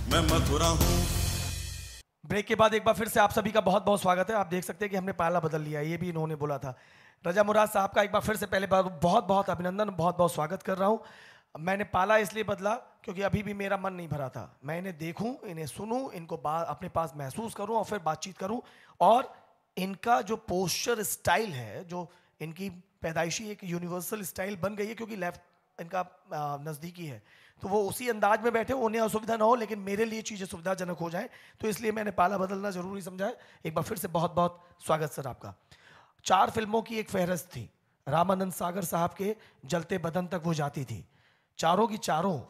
मैं मथुरा हूँ। ब्रेक के बाद एक बार फिर से आप सभी का बहुत बहुत स्वागत है। आप देख सकते हैं कि हमने पाला बदल लिया, ये भी इन्होंने बोला था। रजा मुराद साहब का एक बार फिर से पहले बहुत बहुत अभिनंदन, बहुत बहुत स्वागत कर रहा हूँ। मैंने पाला इसलिए बदला क्योंकि अभी भी मेरा मन नहीं भरा था। मैं इन्हें देखूं, इन्हें सुनूं, इनको अपने पास महसूस करूं और फिर बातचीत करूं। और इनका जो पोस्चर स्टाइल है, जो इनकी पैदाइशी एक यूनिवर्सल स्टाइल बन गई है, क्योंकि लेफ्ट इनका नज़दीकी है, तो वो उसी अंदाज में बैठे, उन्हें असुविधा ना हो लेकिन मेरे लिए चीज़ें सुविधाजनक हो जाएं, तो इसलिए मैंने पाला बदलना जरूरी समझा है। एक बार फिर से बहुत बहुत स्वागत सर आपका। 4 फिल्मों की एक फहरिस्त थी, रामानंद सागर साहब के जलते बदन तक वो जाती थी। चारों की चारों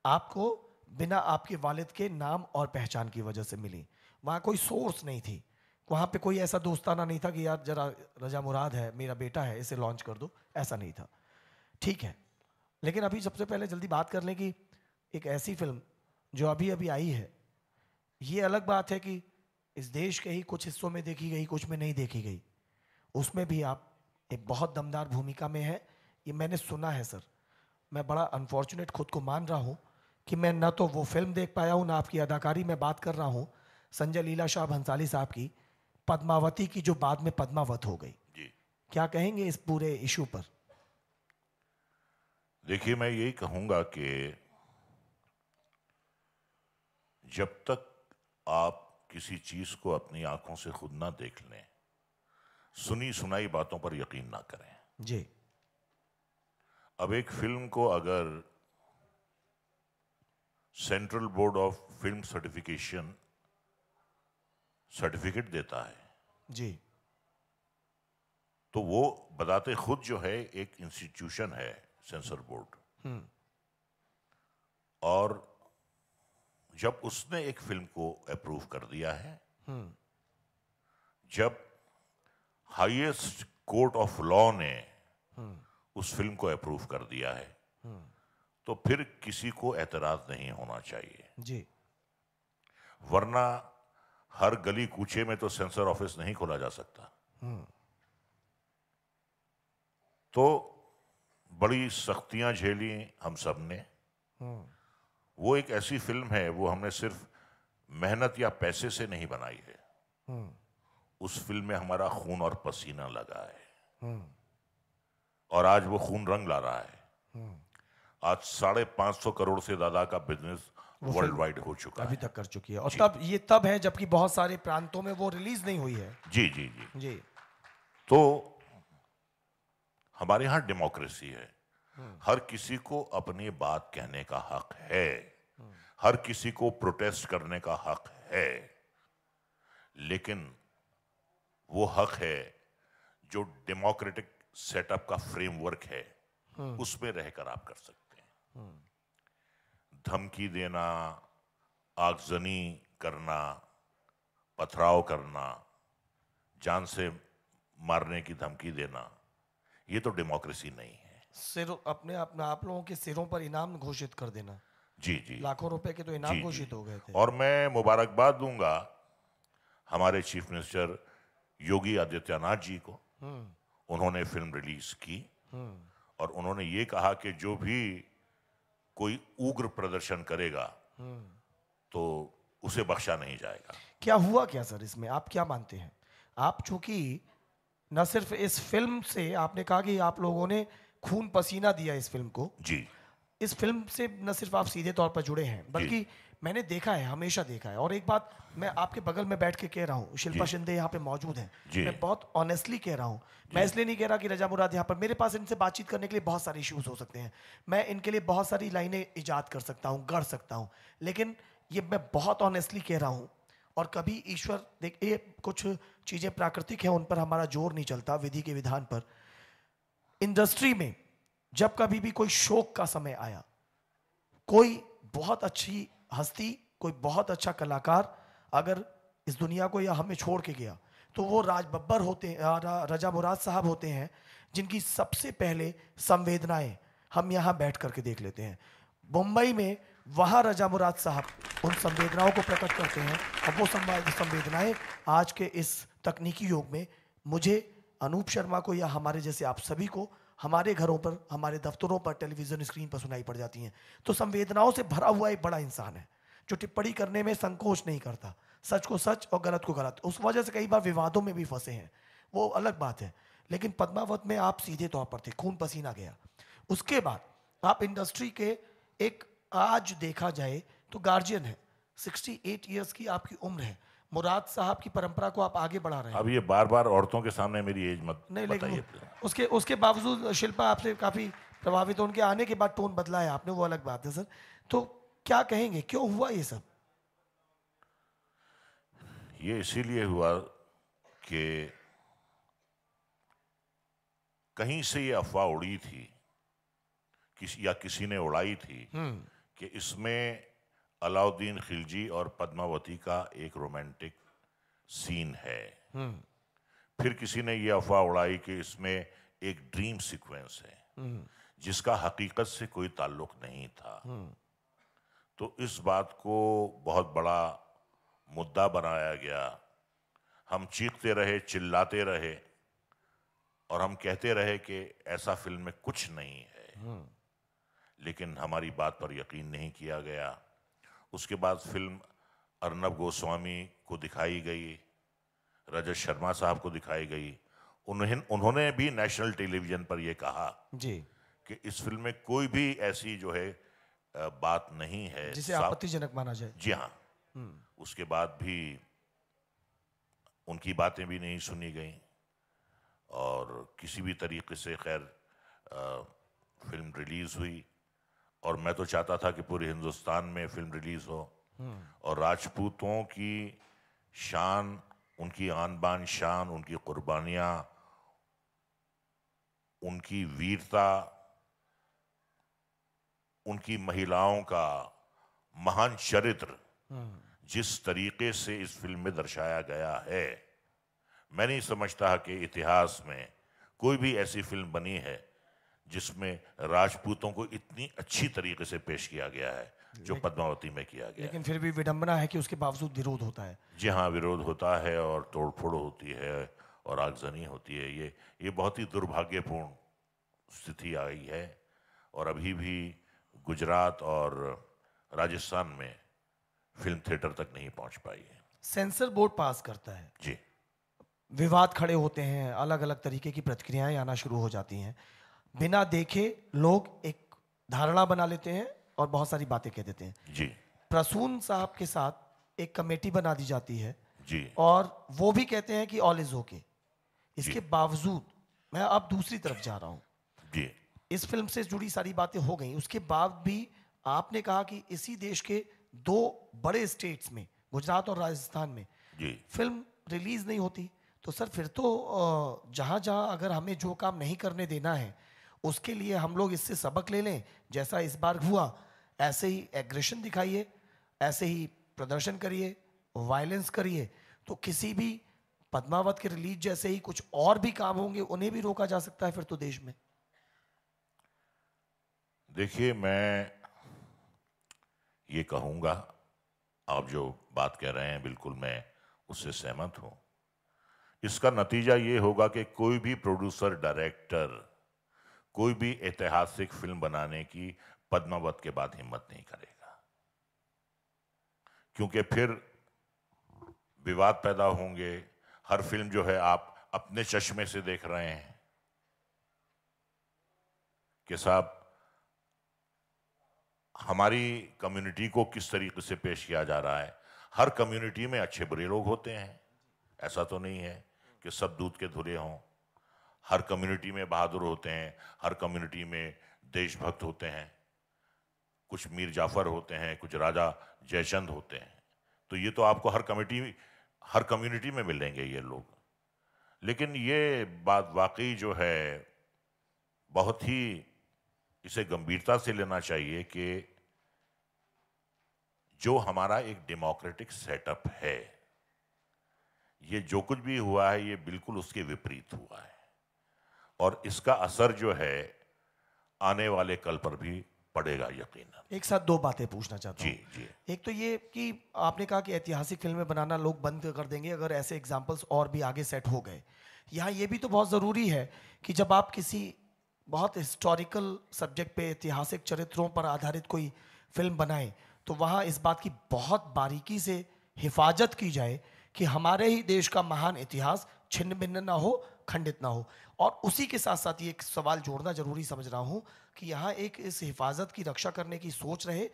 आपको बिना आपके वालिद के नाम और पहचान की वजह से मिली। वहाँ कोई सोर्स नहीं थी, वहाँ पे कोई ऐसा दोस्ताना नहीं था कि यार जरा रजा मुराद है, मेरा बेटा है, इसे लॉन्च कर दो, ऐसा नहीं था। ठीक है, लेकिन अभी सबसे पहले जल्दी बात कर लें कि एक ऐसी फिल्म जो अभी अभी आई है, ये अलग बात है कि इस देश के ही कुछ हिस्सों में देखी गई, कुछ में नहीं देखी गई, उसमें भी आप एक बहुत दमदार भूमिका में है, ये मैंने सुना है सर। मैं बड़ा अनफॉर्चुनेट खुद को मान रहा हूँ कि मैं ना तो वो फिल्म देख पाया हूँ, ना आपकी अदाकारी में बात कर रहा हूँ संजय लीला शाह भंसाली साहब की पद्मावती की, जो बाद में पद्मावत हो गई। जी क्या कहेंगे इस पूरे इशू पर? देखिए, मैं यही कहूंगा कि जब तक आप किसी चीज को अपनी आंखों से खुद ना देख लें, सुनी सुनाई बातों पर यकीन ना करें। जी। अब एक फिल्म को अगर central board of film certification certificate देता है, जी। तो वो बताते खुद जो है एक इंस्टीट्यूशन है, सेंसर बोर्ड। और जब उसने एक फिल्म को अप्रूव कर दिया है, जब हाईएस्ट कोर्ट ऑफ लॉ ने उस फिल्म को अप्रूव कर दिया है, तो फिर किसी को एतराज नहीं होना चाहिए। जी। वरना हर गली कूचे में तो सेंसर ऑफिस नहीं खोला जा सकता। तो बड़ी सख्तियां झेली हम सब ने। वो एक ऐसी फिल्म है, वो हमने सिर्फ मेहनत या पैसे से नहीं बनाई है। उस फिल्म में हमारा खून और पसीना लगा है, और आज वो खून रंग ला रहा है। आज 550 करोड़ से ज्यादा का बिजनेस वर्ल्ड वाइड हो चुका अभी है। तक कर चुकी है, और तब है जबकि बहुत सारे प्रांतों में वो रिलीज नहीं हुई है। जी जी जी जी। तो हमारे यहाँ डेमोक्रेसी है, हर किसी को अपनी बात कहने का हक है, हर किसी को प्रोटेस्ट करने का हक है, लेकिन वो हक है जो डेमोक्रेटिक सेटअप का फ्रेमवर्क है, उसमें रहकर आप कर सकते हैं। धमकी देना, आगजनी करना, पथराव करना, जान से मारने की धमकी देना, ये तो डेमोक्रेसी नहीं है। सिर अपने आप लोगों के सिरों पर इनाम घोषित कर देना। जी जी लाखों रुपए के तो इनाम जी घोषित जी हो गए थे। और मैं मुबारकबाद दूंगा हमारे चीफ मिनिस्टर योगी आदित्यनाथ जी को। उन्होंने फिल्म रिलीज की और उन्होंने ये कहा कि जो भी कोई उग्र प्रदर्शन करेगा तो उसे बख्शा नहीं जाएगा। क्या हुआ क्या सर इसमें, आप क्या मानते हैं? आप चूंकि न सिर्फ इस फिल्म से, आपने कहा कि आप लोगों ने खून पसीना दिया इस फिल्म को, जी इस फिल्म से न सिर्फ आप सीधे तौर पर जुड़े हैं, बल्कि मैंने देखा है, हमेशा देखा है। और एक बात मैं आपके बगल में बैठ के कह रहा हूँ, शिल्पा शिंदे यहाँ पे मौजूद हैं, मैं बहुत ऑनेस्टली कह रहा हूँ। मैं इसलिए नहीं कह रहा कि रजा मुराद यहाँ पर, मेरे पास इनसे बातचीत करने के लिए बहुत सारे इश्यूज हो सकते हैं, मैं इनके लिए बहुत सारी लाइनें इजाद कर सकता हूँ, गढ़ सकता हूँ, लेकिन ये मैं बहुत ऑनेस्टली कह रहा हूँ। और कभी ईश्वर, देखिए कुछ चीज़ें प्राकृतिक हैं, उन पर हमारा जोर नहीं चलता, विधि के विधान पर। इंडस्ट्री में जब कभी भी कोई शोक का समय आया, कोई बहुत अच्छी हस्ती, कोई बहुत अच्छा कलाकार अगर इस दुनिया को या हमें छोड़ के गया, तो वो राज बब्बर होते हैं, रजा मुराद साहब होते हैं, जिनकी सबसे पहले संवेदनाएं हम यहाँ बैठ करके देख लेते हैं। मुंबई में वहाँ रजा मुराद साहब उन संवेदनाओं को प्रकट करते हैं, और वो संवेदनाएं आज के इस तकनीकी युग में मुझे, अनूप शर्मा को, या हमारे जैसे आप सभी को हमारे घरों पर, हमारे दफ्तरों पर, टेलीविजन स्क्रीन पर सुनाई पड़ जाती हैं। तो संवेदनाओं से भरा हुआ एक बड़ा इंसान है, जो टिप्पणी करने में संकोच नहीं करता, सच को सच और गलत को गलत। उस वजह से कई बार विवादों में भी फंसे हैं, वो अलग बात है। लेकिन पद्मावत में आप सीधे तौर पर थे, खून पसीना गया। उसके बाद आप इंडस्ट्री के एक, आज देखा जाए तो गार्जियन है, 68 ईयर्स की आपकी उम्र है, मुराद साहब की परंपरा को आप आगे बढ़ा रहे हैं। अब ये बार बार औरतों के सामने मेरी एज मत नहीं, बताइए। लेकिन उसके बावजूद शिल्पा आपसे काफी प्रभावित हो, उनके आने के बाद टोन बदला है आपने, वो अलग बात है सर। तो क्या कहेंगे, क्यों हुआ ये सब? ये इसीलिए हुआ कि कहीं से ये अफवाह उड़ी थी, किसी ने उड़ाई थी कि इसमें अलाउद्दीन खिलजी और पद्मावती का एक रोमांटिक सीन है। फिर किसी ने ये अफवाह उड़ाई कि इसमें एक ड्रीम सीक्वेंस है जिसका हकीकत से कोई ताल्लुक नहीं था। तो इस बात को बहुत बड़ा मुद्दा बनाया गया। हम चीखते रहे, चिल्लाते रहे और हम कहते रहे कि ऐसा फिल्म में कुछ नहीं है, लेकिन हमारी बात पर यकीन नहीं किया गया। उसके बाद फिल्म अर्नब गोस्वामी को दिखाई गई, रजत शर्मा साहब को दिखाई गई। उन्होंने भी नेशनल टेलीविजन पर यह कहा जी कि इस फिल्म में कोई भी ऐसी जो है बात नहीं है जिसे आपत्तिजनक माना जाए। जी हाँ। उसके बाद भी उनकी बातें भी नहीं सुनी गई और किसी भी तरीके से खैर फिल्म रिलीज हुई। और मैं तो चाहता था कि पूरे हिंदुस्तान में फिल्म रिलीज हो और राजपूतों की शान, उनकी आन बान शान, उनकी कुर्बानियां, उनकी वीरता, उनकी महिलाओं का महान चरित्र जिस तरीके से इस फिल्म में दर्शाया गया है, मैं नहीं समझता कि इतिहास में कोई भी ऐसी फिल्म बनी है जिसमें राजपूतों को इतनी अच्छी तरीके से पेश किया गया है जो पद्मावती में किया गया। लेकिन फिर भी विडंबना है कि उसके बावजूद विरोध होता है। जी हाँ, विरोध होता है और तोड़फोड़ होती है और आगजनी होती है। ये बहुत ही दुर्भाग्यपूर्ण स्थिति आई है और अभी भी गुजरात और राजस्थान में फिल्म थिएटर तक नहीं पहुंच पाई है। सेंसर बोर्ड पास करता है जी, विवाद खड़े होते हैं, अलग अलग तरीके की प्रतिक्रियाएं आना शुरू हो जाती हैं। बिना देखे लोग एक धारणा बना लेते हैं और बहुत सारी बातें कह देते हैं। जी, प्रसून साहब के साथ एक कमेटी बना दी जाती है जी, और वो भी कहते हैं कि ऑल इज ओके। इसके बावजूद मैं अब दूसरी तरफ जा रहा हूँ, जी, इस फिल्म से जुड़ी सारी बातें हो गई, उसके बाद भी आपने कहा कि इसी देश के दो बड़े स्टेट्स में, गुजरात और राजस्थान में, जी, फिल्म रिलीज नहीं होती। तो सर फिर तो जहां जहां अगर हमें जो काम नहीं करने देना है उसके लिए हम लोग इससे सबक ले लें, जैसा इस बार हुआ, ऐसे ही एग्रेशन दिखाइए, ऐसे ही प्रदर्शन करिए, वायलेंस करिए, तो किसी भी पद्मावत के रिलीज जैसे ही कुछ और भी काम होंगे उन्हें भी रोका जा सकता है फिर तो देश में। देखिए, मैं ये कहूँगा, आप जो बात कह रहे हैं बिल्कुल मैं उससे सहमत हूँ। इसका नतीजा ये होगा कि कोई भी प्रोड्यूसर, डायरेक्टर, कोई भी ऐतिहासिक फिल्म बनाने की पद्मावत के बाद हिम्मत नहीं करेगा, क्योंकि फिर विवाद पैदा होंगे। हर फिल्म जो है आप अपने चश्मे से देख रहे हैं कि साहब हमारी कम्युनिटी को किस तरीके से पेश किया जा रहा है। हर कम्युनिटी में अच्छे बुरे लोग होते हैं, ऐसा तो नहीं है कि सब दूध के धुले हों। हर कम्युनिटी में बहादुर होते हैं, हर कम्युनिटी में देशभक्त होते हैं, कुछ मीर जाफर होते हैं, कुछ राजा जयचंद होते हैं। तो ये तो आपको हर कम्युनिटी में मिलेंगे ये लोग। लेकिन ये बात वाकई जो है बहुत ही इसे गंभीरता से लेना चाहिए कि जो हमारा एक डेमोक्रेटिक सेटअप है, ये जो कुछ भी हुआ है ये बिल्कुल उसके विपरीत हुआ है और इसका असर जो है आने वाले कल पर भी पड़ेगा यकीनन। एक साथ दो बातें पूछना चाहता हूँ। जी, जी, एक तो ये कि आपने कहा कि ऐतिहासिक फिल्में बनाना लोग बंद कर देंगे अगर ऐसे एग्जाम्पल्स और भी आगे सेट हो गए। यहाँ ये भी तो बहुत ज़रूरी है कि जब आप किसी बहुत हिस्टोरिकल सब्जेक्ट पे, ऐतिहासिक चरित्रों पर आधारित कोई फिल्म बनाएं, तो वहाँ इस बात की बहुत बारीकी से हिफाजत की जाए कि हमारे ही देश का महान इतिहास छिन्न भिन्न ना हो, खंडित ना हो। और उसी के साथ साथ ये एक सवाल जोड़ना जरूरी समझ रहा हूँ कि यहाँ एक इस हिफाजत की रक्षा करने की सोच रहे।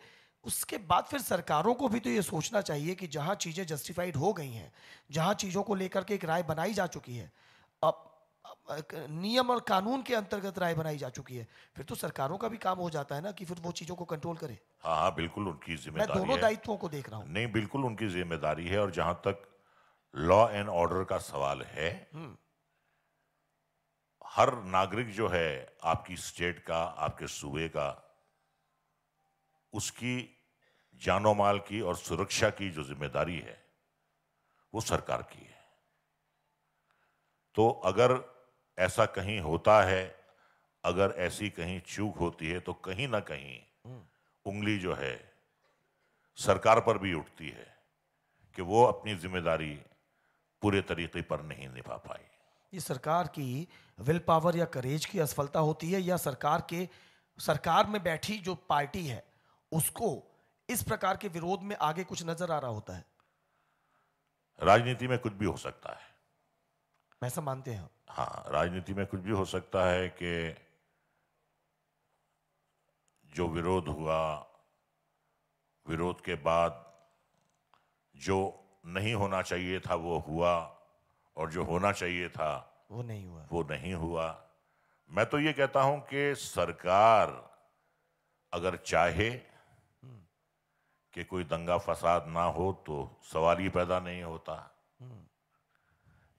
उसके बाद फिर सरकारों को भी तो ये सोचना चाहिए कि जहाँ चीज़ें जस्टिफाइड हो गई हैं, जहाँ चीज़ों को लेकर के एक राय बनाई जा चुकी है, अब एक नियम और कानून के अंतर्गत राय बनाई जा चुकी है, फिर तो सरकारों का भी काम हो जाता है ना कि फिर वो चीज़ों को कंट्रोल करे। हाँ हाँ, बिल्कुल उनकी मैं जिम्मेदारी दोनों है। दायित्वों को देख रहा हूँ। नहीं, बिल्कुल उनकी जिम्मेदारी है। और जहां तक लॉ एंड ऑर्डर का सवाल है, हर नागरिक जो है आपकी स्टेट का, आपके सूबे का, उसकी जानो माल की और सुरक्षा की जो जिम्मेदारी है वो सरकार की है। तो अगर ऐसा कहीं होता है, अगर ऐसी कहीं चूक होती है, तो कहीं ना कहीं उंगली जो है सरकार पर भी उठती है कि वो अपनी जिम्मेदारी पूरे तरीके पर नहीं निभा पाई। ये सरकार की विल पावर या करेज की असफलता होती है, या सरकार में बैठी जो पार्टी है उसको इस प्रकार के विरोध में आगे कुछ नजर आ रहा होता है? राजनीति में कुछ भी हो सकता है। ऐसा मानते हैं? हाँ, राजनीति में कुछ भी हो सकता है कि जो विरोध हुआ, विरोध के बाद जो नहीं होना चाहिए था वो हुआ, और जो होना चाहिए था वो नहीं हुआ। वो नहीं हुआ। मैं तो ये कहता हूं कि सरकार अगर चाहे कि कोई दंगा फसाद ना हो तो सवाल ही पैदा नहीं होता।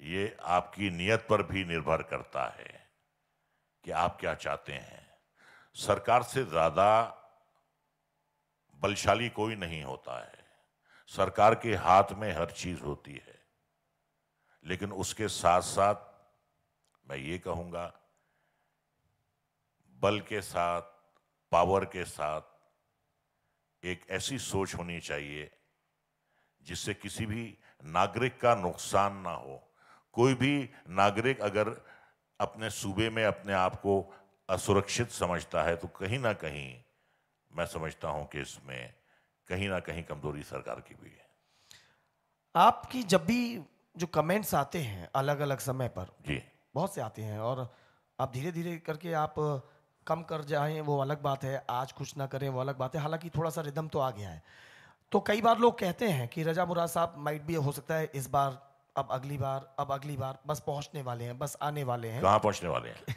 ये आपकी नीयत पर भी निर्भर करता है कि आप क्या चाहते हैं। सरकार से ज्यादा बलशाली कोई नहीं होता है। सरकार के हाथ में हर चीज होती है, लेकिन उसके साथ साथ मैं ये कहूंगा, बल के साथ, पावर के साथ एक ऐसी सोच होनी चाहिए जिससे किसी भी नागरिक का नुकसान ना हो। कोई भी नागरिक अगर अपने सूबे में अपने आप को असुरक्षित समझता है तो कहीं ना कहीं मैं समझता हूं कि इसमें कहीं ना कहीं कमजोरी सरकार की भी है। आपकी जब भी जो कमेंट्स आते हैं अलग अलग समय पर, जी बहुत से आते हैं, और आप धीरे धीरे करके आप कम कर जाएं वो अलग बात है, आज कुछ ना करें वो अलग बात है, हालांकि थोड़ा सा रिदम तो आ गया है। तो कई बार लोग कहते हैं कि रजा मुराद साहब माइट भी हो सकता है इस बार, अब अगली बार, अब अगली बार, बस पहुंचने वाले हैं, बस आने वाले हैं कहाँ पहुंचने वाले हैं?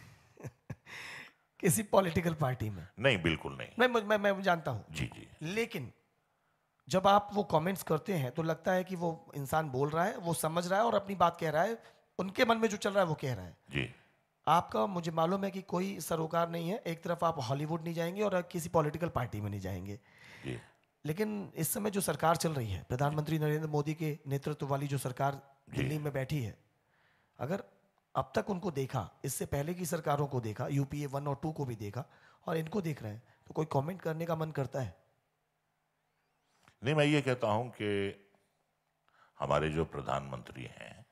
किसी पॉलिटिकल पार्टी में। नहीं, बिल्कुल नहीं। मैं जानता हूं, जी जी। लेकिन जब आप वो कमेंट्स करते हैं तो लगता है कि वो इंसान बोल रहा है, वो समझ रहा है और अपनी बात कह रहा है, उनके मन में जो चल रहा है वो कह रहा है। जी आपका मुझे मालूम है कि कोई सरोकार नहीं है, एक तरफ आप हॉलीवुड नहीं जाएंगे और किसी पॉलिटिकल पार्टी में नहीं जाएंगे, जी। लेकिन इस समय जो सरकार चल रही है, प्रधानमंत्री नरेंद्र मोदी के नेतृत्व वाली जो सरकार दिल्ली में बैठी है, अगर अब तक उनको देखा, इससे पहले की सरकारों को देखा, यूपीए 1 और 2 को भी देखा, और इनको देख रहे हैं, तो कोई कमेंट करने का मन करता है? नहीं, मैं ये कहता हूं कि हमारे जो प्रधानमंत्री हैं,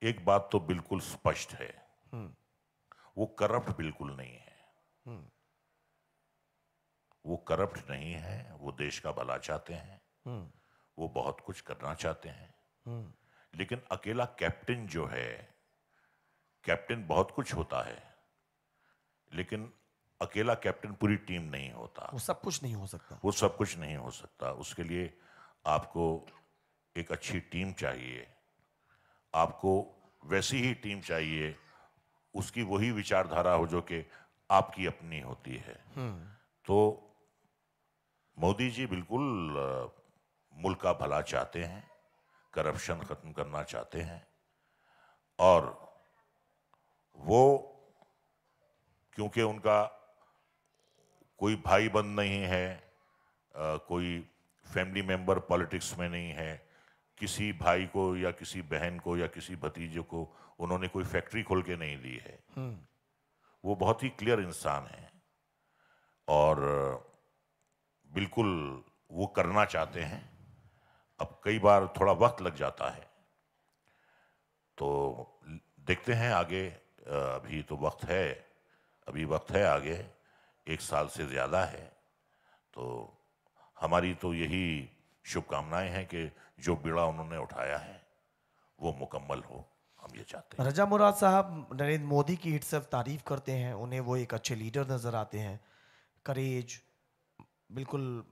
एक बात तो बिल्कुल स्पष्ट है, वो करप्ट बिल्कुल नहीं है। वो करप्ट नहीं है, वो देश का भला चाहते हैं, वो बहुत कुछ करना चाहते हैं। लेकिन अकेला कैप्टन जो है, कैप्टन बहुत कुछ होता है, लेकिन अकेला कैप्टन पूरी टीम नहीं होता। वो सब कुछ नहीं हो सकता। वो सब कुछ नहीं हो सकता। उसके लिए आपको एक अच्छी टीम चाहिए, आपको वैसी ही टीम चाहिए, उसकी वही विचारधारा हो जो कि आपकी अपनी होती है। तो मोदी जी बिल्कुल मुल्क का भला चाहते हैं, करप्शन खत्म करना चाहते हैं, और वो क्योंकि उनका कोई भाई बंद नहीं है, कोई फैमिली मेंबर पॉलिटिक्स में नहीं है, किसी भाई को या किसी बहन को या किसी भतीजे को उन्होंने कोई फैक्ट्री खोल के नहीं दी है। वो बहुत ही क्लियर इंसान है और बिल्कुल वो करना चाहते हैं। अब कई बार थोड़ा वक्त लग जाता है, तो देखते हैं आगे। अभी तो वक्त है, अभी वक्त है आगे, 1 साल से ज़्यादा है, तो हमारी तो यही शुभकामनाएं हैं कि जो बीड़ा उन्होंने उठाया है वो मुकम्मल हो, हम ये चाहते हैं। रजा मुराद साहब नरेंद्र मोदी की सिर्फ तारीफ करते हैं, उन्हें वो एक अच्छे लीडर नज़र आते हैं, करेज, बिल्कुल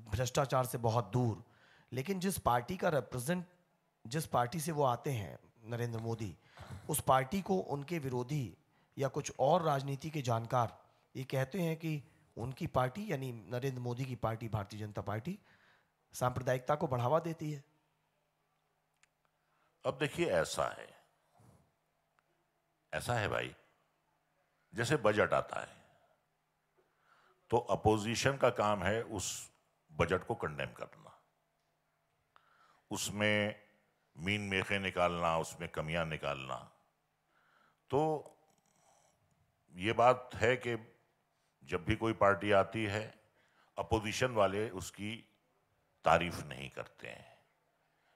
भ्रष्टाचार से बहुत दूर। लेकिन जिस पार्टी से वो आते हैं नरेंद्र मोदी, उस पार्टी को उनके विरोधी या कुछ और राजनीति के जानकार ये कहते हैं कि उनकी पार्टी यानी नरेंद्र मोदी की पार्टी भारतीय जनता पार्टी सांप्रदायिकता को बढ़ावा देती है। अब देखिए, ऐसा है भाई, जैसे बजट आता है तो अपोजिशन का काम है उस बजट को कंडेम करना, उसमें मीन मेखे निकालना, उसमें कमियां निकालना। तो ये बात है कि जब भी कोई पार्टी आती है अपोजिशन वाले उसकी तारीफ नहीं करते हैं,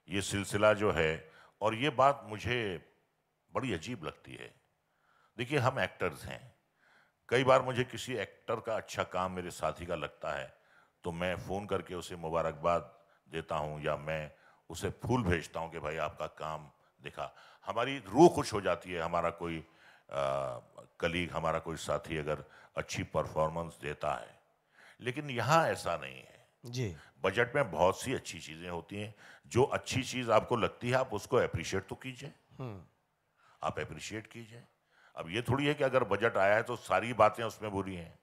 ये सिलसिला जो है। और ये बात मुझे बड़ी अजीब लगती है। देखिए, हम एक्टर्स हैं, कई बार मुझे किसी एक्टर का अच्छा काम मेरे साथी का लगता है तो मैं फ़ोन करके उसे मुबारकबाद देता हूं या मैं उसे फूल भेजता हूं कि भाई आपका काम दिखा। हमारी रूह खुश हो जाती है, हमारा कोई कलीग, हमारा कोई साथी अगर अच्छी परफॉर्मेंस देता है। लेकिन यहाँ ऐसा नहीं है जी। बजट में बहुत सी अच्छी चीज़ें होती हैं। जो अच्छी चीज़ आपको लगती है आप उसको अप्रिशिएट तो कीजिए, आप अप्रिशिएट कीजिए। अब ये थोड़ी है कि अगर बजट आया है तो सारी बातें उसमें बुरी हैं।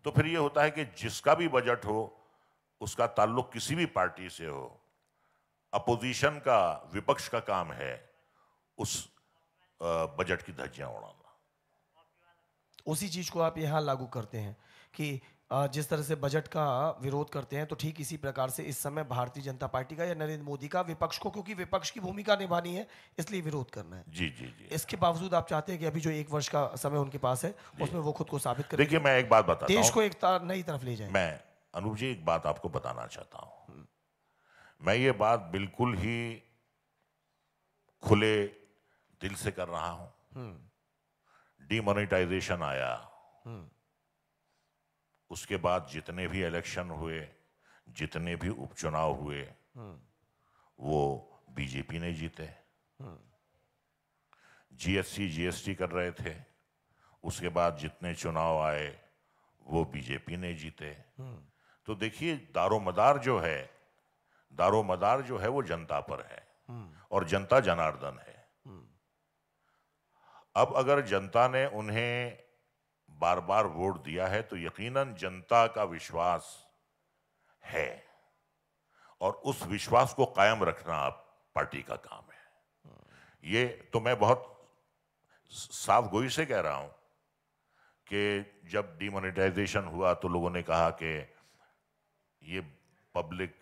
तो फिर ये होता है कि जिसका भी बजट हो उसका ताल्लुक किसी भी पार्टी से हो, अपोजिशन का, विपक्ष का काम है उस बजट की धज्जियां उड़ाना। उसी चीज को आप यहाँ लागू करते हैं कि जिस तरह से बजट का विरोध करते हैं, तो ठीक इसी प्रकार से इस समय भारतीय जनता पार्टी का या नरेंद्र मोदी का विपक्ष को, क्योंकि विपक्ष की भूमिका निभानी है इसलिए विरोध करना है। जी जी जी। इसके बावजूद आप चाहते हैं कि अभी जो 1 वर्ष का समय उनके पास है उसमें वो खुद को साबित करें, देखिए, मैं एक बात बताता देश हूं, को एक नई तरफ ले जाए। मैं अनूप जी एक बात आपको बताना चाहता हूं। मैं ये बात बिल्कुल ही खुले दिल से कर रहा हूं। डीमोनेटाइजेशन आया, उसके बाद जितने भी इलेक्शन हुए, जितने भी उपचुनाव हुए, वो बीजेपी ने जीते। जीएसटी कर रहे थे, उसके बाद जितने चुनाव आए वो बीजेपी ने जीते। तो देखिए, दारोमदार जो है वो जनता पर है और जनता जनार्दन है। अब अगर जनता ने उन्हें बार बार वोट दिया है तो यकीनन जनता का विश्वास है और उस विश्वास को कायम रखना आप पार्टी का काम है। ये तो मैं बहुत साफ गोई से कह रहा हूं कि जब डीमोनेटाइजेशन हुआ तो लोगों ने कहा कि ये पब्लिक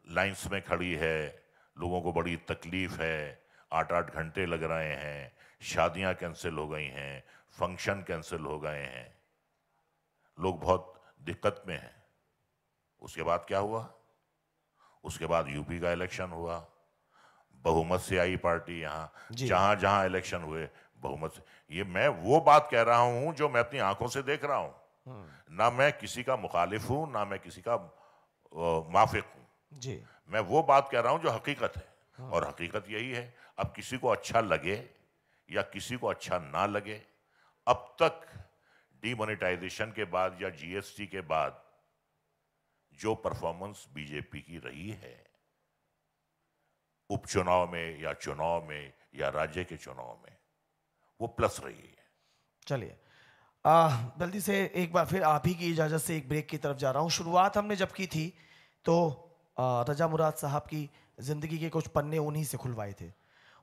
लाइंस में खड़ी है, लोगों को बड़ी तकलीफ है, 8-8 घंटे लग रहे हैं, शादियां कैंसिल हो गई हैं, फंक्शन कैंसिल हो गए हैं, लोग बहुत दिक्कत में हैं। उसके बाद क्या हुआ? उसके बाद यूपी का इलेक्शन हुआ, बहुमत से आई पार्टी। यहाँ जहां जहां इलेक्शन हुए बहुमत से। ये मैं वो बात कह रहा हूं जो मैं अपनी आंखों से देख रहा हूं, ना मैं किसी का मुखालिफ हूं ना मैं किसी का माफिक हूं जी। मैं वो बात कह रहा हूं जो हकीकत है। और हकीकत यही है, अब किसी को अच्छा लगे या किसी को अच्छा ना लगे, अब तक डीमोनेटाइजेशन के बाद या जीएसटी के बाद जो परफॉर्मेंस बीजेपी की रही है उपचुनाव में या चुनाव में या राज्य के चुनाव में, वो प्लस रही है। चलिए, जल्दी से एक बार फिर आप ही की इजाज़त से एक ब्रेक की तरफ जा रहा हूँ। शुरुआत हमने जब की थी तो रजा मुराद साहब की ज़िंदगी के कुछ पन्ने उन्हीं से खुलवाए थे।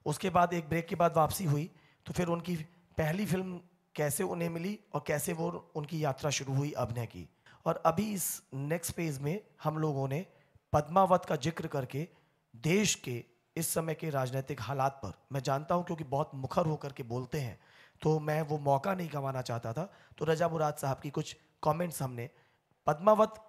उसके बाद एक ब्रेक के बाद वापसी हुई तो फिर उनकी पहली फिल्म कैसे उन्हें मिली और कैसे वो उनकी यात्रा शुरू हुई अभिनय की। और अभी इस नेक्स्ट पेज में हम लोगों ने पद्मावत का जिक्र करके देश के इस समय के राजनीतिक हालात पर, मैं जानता हूं क्योंकि बहुत मुखर होकर के बोलते हैं तो मैं वो मौका नहीं गंवाना चाहता था, तो रजा मुराद साहब की कुछ कमेंट्स हमने पद्मावत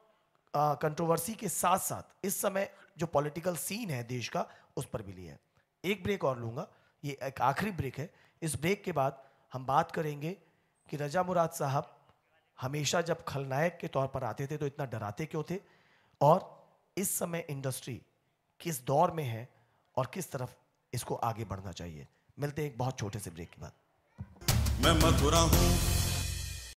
कंट्रोवर्सी के साथ साथ इस समय जो पॉलिटिकल सीन है देश का उस पर भी लिया है। एक ब्रेक और लूँगा, ये एक आखिरी ब्रेक है। इस ब्रेक के बाद हम बात करेंगे कि रजा मुराद साहब हमेशा जब खलनायक के तौर पर आते थे तो इतना डराते क्यों थे, और इस समय इंडस्ट्री किस दौर में है और किस तरफ इसको आगे बढ़ना चाहिए। मिलते हैं एक बहुत छोटे से ब्रेक के बाद। मैं मथुरा हूँ